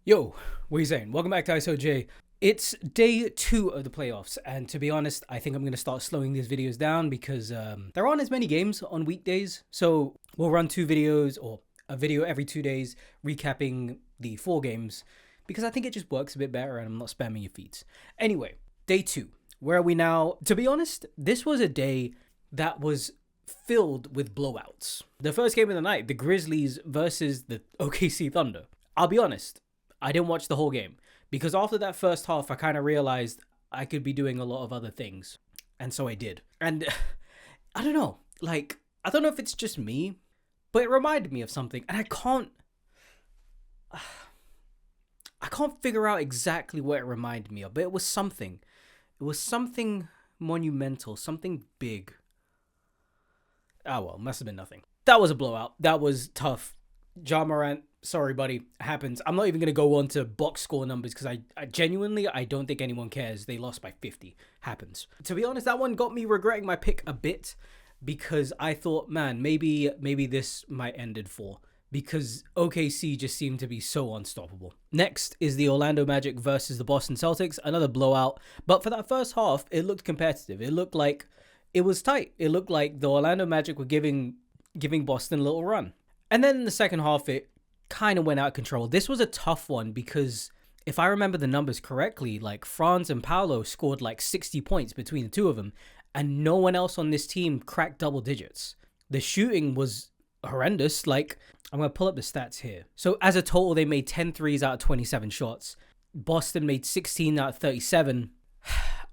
Yo, what are you saying? Welcome back to ISOJ. It's day 2 of the playoffs, and to be honest, I think I'm going to start slowing these videos down because there aren't as many games on weekdays. So we'll run 2 videos or a video every 2 days recapping the 4 games because I think it just works a bit better and I'm not spamming your feeds. Anyway, day 2. Where are we now? To be honest, this was a day that was filled with blowouts. The first game of the night, the Grizzlies versus the OKC Thunder. I'll be honest, I didn't watch the whole game because after that first half, I kind of realized I could be doing a lot of other things. And so I did. And I don't know, I don't know if it's just me, but it reminded me of something. And I can't figure out exactly what it reminded me of, but it was something. It was something monumental, something big. Ah, well, must have been nothing. That was a blowout. That was tough. Ja Morant, sorry, buddy. It happens. I'm not even going to go on to box score numbers because I genuinely, I don't think anyone cares. They lost by 50. Happens. To be honest, that one got me regretting my pick a bit because I thought, man, maybe this might end in 4 because OKC just seemed to be so unstoppable. Next is the Orlando Magic versus the Boston Celtics. Another blowout. But for that first half, it looked competitive. It looked like it was tight. It looked like the Orlando Magic were giving Boston a little run. And then in the second half, it kind of went out of control. This was a tough one because if I remember the numbers correctly, Franz and Paolo scored 60 points between the two of them, and no one else on this team cracked double digits. The shooting was horrendous. I'm going to pull up the stats here. So as a total, they made 10 threes out of 27 shots. Boston made 16 out of 37.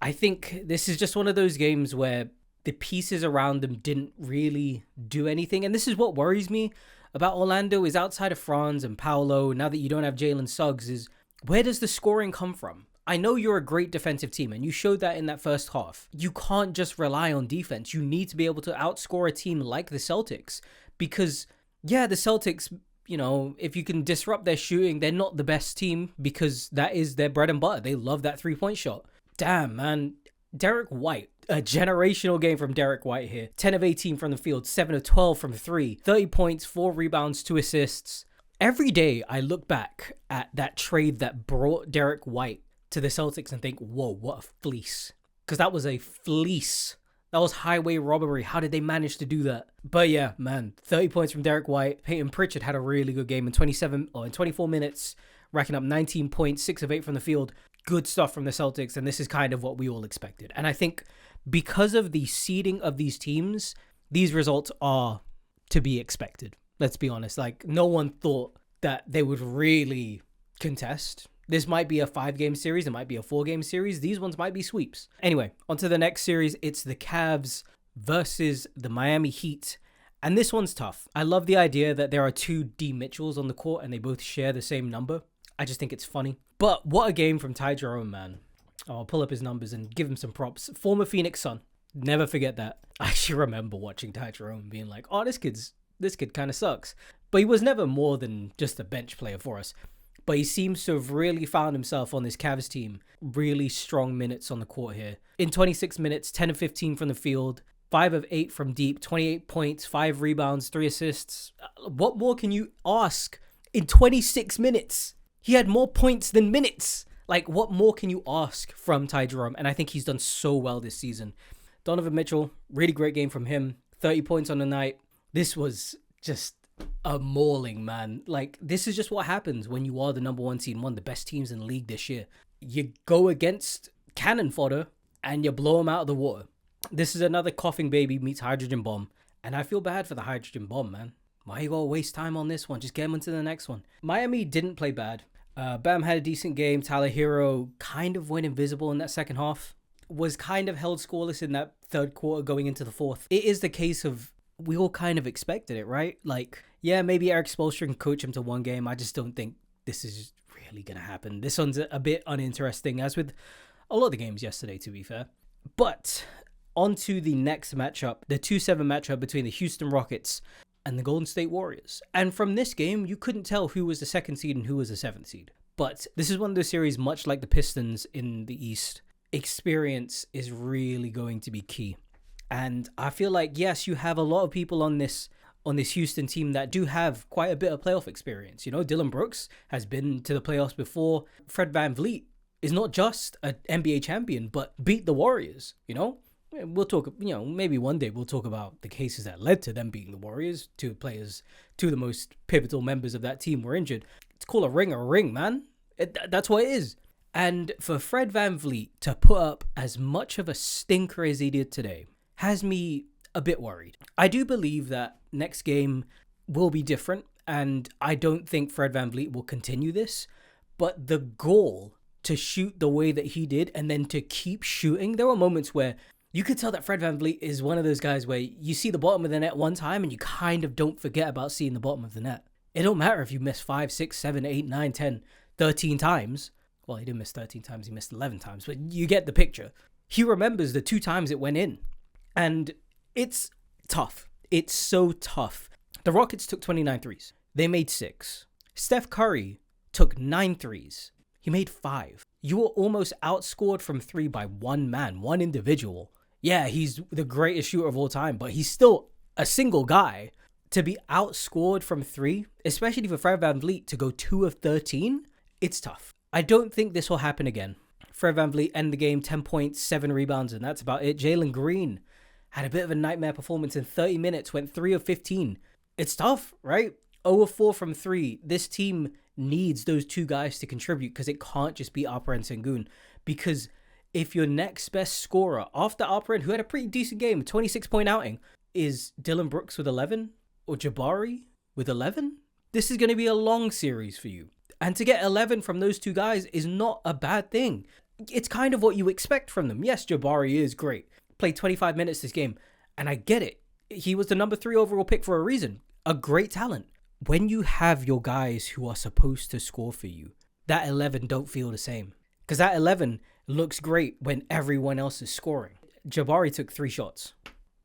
I think this is just one of those games where the pieces around them didn't really do anything. And this is what worries me about Orlando is outside of Franz and Paolo, now that you don't have Jalen Suggs, is where does the scoring come from? I know you're a great defensive team, and you showed that in that first half. You can't just rely on defense. You need to be able to outscore a team like the Celtics because, yeah, the Celtics, if you can disrupt their shooting, they're not the best team because that is their bread and butter. They love that three-point shot. Damn, man. Derek White, a generational game from Derek White here. 10 of 18 from the field, 7 of 12 from 3, 30 points, 4 rebounds, 2 assists. Every day I look back at that trade that brought Derek White to the Celtics and think, whoa, what a fleece. Because that was a fleece. That was highway robbery. How did they manage to do that? But yeah, man, 30 points from Derek White. Peyton Pritchard had a really good game in 24 minutes, racking up 19 points, 6 of 8 from the field. Good stuff from the Celtics, and this is kind of what we all expected. And I think because of the seeding of these teams, these results are to be expected. Let's be honest. No one thought that they would really contest. This might be a 5-game series. It might be a 4-game series. These ones might be sweeps. Anyway, on to the next series. It's the Cavs versus the Miami Heat. And this one's tough. I love the idea that there are 2 D Mitchells on the court and they both share the same number. I just think it's funny. But what a game from Ty Jerome, man. I'll pull up his numbers and give him some props. Former Phoenix Sun. Never forget that. I actually remember watching Ty Jerome being like, oh, this kid kind of sucks. But he was never more than just a bench player for us. But he seems to have really found himself on this Cavs team. Really strong minutes on the court here. In 26 minutes, 10 of 15 from the field, 5 of 8 from deep, 28 points, 5 rebounds, 3 assists. What more can you ask in 26 minutes? He had more points than minutes. What more can you ask from Ty Jerome? And I think he's done so well this season. Donovan Mitchell, really great game from him. 30 points on the night. This was just a mauling, man. This is just what happens when you are the number 1 seed, one of the best teams in the league this year. You go against cannon fodder and you blow them out of the water. This is another coughing baby meets hydrogen bomb. And I feel bad for the hydrogen bomb, man. Why you gotta waste time on this one? Just get him into the next one. Miami didn't play bad. Bam had a decent game. Tyler Hero kind of went invisible in that second half. Was kind of held scoreless in that third quarter going into the fourth. It is the case of we all kind of expected it, right? Yeah, maybe Eric Spoelstra can coach him to 1 game. I just don't think this is really going to happen. This one's a bit uninteresting, as with a lot of the games yesterday, to be fair. But on to the next matchup, the 2-7 matchup between the Houston Rockets and the Golden State Warriors. And from this game, you couldn't tell who was the 2nd seed and who was the 7th seed. But this is one of those series, much like the Pistons in the East, experience is really going to be key. And I feel like, yes, you have a lot of people on this on this Houston team that do have quite a bit of playoff experience. You know, Dylan Brooks has been to the playoffs before. Fred VanVleet is not just an NBA champion, but beat the Warriors, you know? We'll talk, maybe one day we'll talk about the cases that led to them beating the Warriors. Two of the most pivotal members of that team were injured. It's called a ring, man. That's what it is. And for Fred VanVleet to put up as much of a stinker as he did today has me a bit worried. I do believe that next game will be different, and I don't think Fred VanVleet will continue this, but the goal to shoot the way that he did and then to keep shooting, there were moments where you could tell that Fred VanVleet is one of those guys where you see the bottom of the net one time and you kind of don't forget about seeing the bottom of the net. It don't matter if you miss 5, 6, 7, 8, 9, 10, 13 times. Well, he didn't miss 13 times, he missed 11 times, but you get the picture. He remembers the 2 times it went in. And it's tough. It's so tough. The Rockets took 29 threes. They made 6. Steph Curry took 9 threes. He made 5. You were almost outscored from 3 by one man, one individual. Yeah, he's the greatest shooter of all time, but he's still a single guy. To be outscored from 3, especially for Fred VanVleet to go 2 of 13, it's tough. I don't think this will happen again. Fred VanVleet ended the game 10 points, 7 rebounds, and that's about it. Jalen Green had a bit of a nightmare performance in 30 minutes, went 3 of 15. It's tough, right? 0 of 4 from 3. This team needs those 2 guys to contribute because it can't just be Alperen Sengun. Because if your next best scorer after Alperen, who had a pretty decent game, 26-point outing, is Dylan Brooks with 11 or Jabari with 11, this is going to be a long series for you. And to get 11 from those 2 guys is not a bad thing. It's kind of what you expect from them. Yes, Jabari is great. Played 25 minutes this game, and I get it. He was the number 3 overall pick for a reason. A great talent. When you have your guys who are supposed to score for you, that 11 don't feel the same. Because that 11 looks great when everyone else is scoring. Jabari took 3 shots.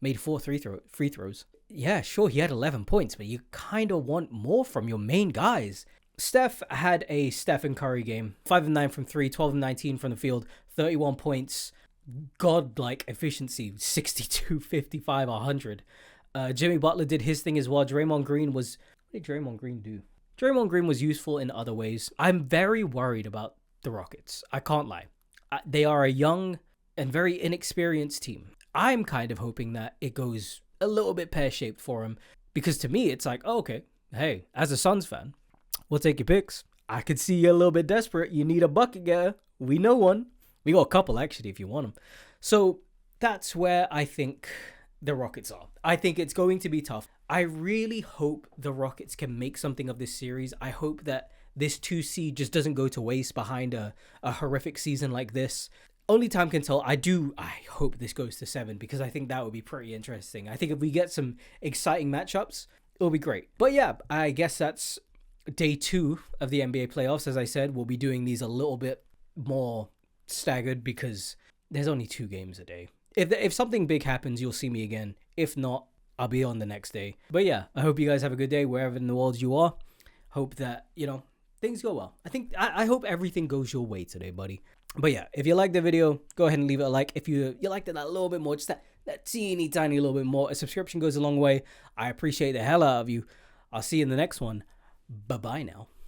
Made 4 free throws. Yeah, sure, he had 11 points, but you kind of want more from your main guys. Steph had a Stephen Curry game. 5 of 9 from 3, 12 of 19 from the field, 31 points. Godlike efficiency, 62, 55, 100. Jimmy Butler did his thing as well. Draymond Green was... What did Draymond Green do? Draymond Green was useful in other ways. I'm very worried about the Rockets. I can't lie. They are a young and very inexperienced team. I'm kind of hoping that it goes a little bit pear-shaped for them. Because to me, it's like, oh, okay, hey, as a Suns fan, we'll take your picks. I could see you a little bit desperate. You need a bucket getter. We know one. We got a couple, actually, if you want them. So that's where I think the Rockets are. I think it's going to be tough. I really hope the Rockets can make something of this series. I hope that this 2 seed just doesn't go to waste behind a horrific season like this. Only time can tell. I hope this goes to 7 because I think that would be pretty interesting. I think if we get some exciting matchups, it'll be great. But yeah, I guess that's day 2 of the NBA playoffs. As I said, we'll be doing these a little bit more staggered because there's only 2 games a day. If something big happens, you'll see me again. If not, I'll be on the next day. But yeah, I hope you guys have a good day wherever in the world you are. Hope that, things go well. I hope everything goes your way today, buddy. But yeah, if you liked the video, go ahead and leave it a like. If you liked it a little bit more, just that teeny tiny little bit more, a subscription goes a long way. I appreciate the hell out of you. I'll see you in the next one. Bye-bye now.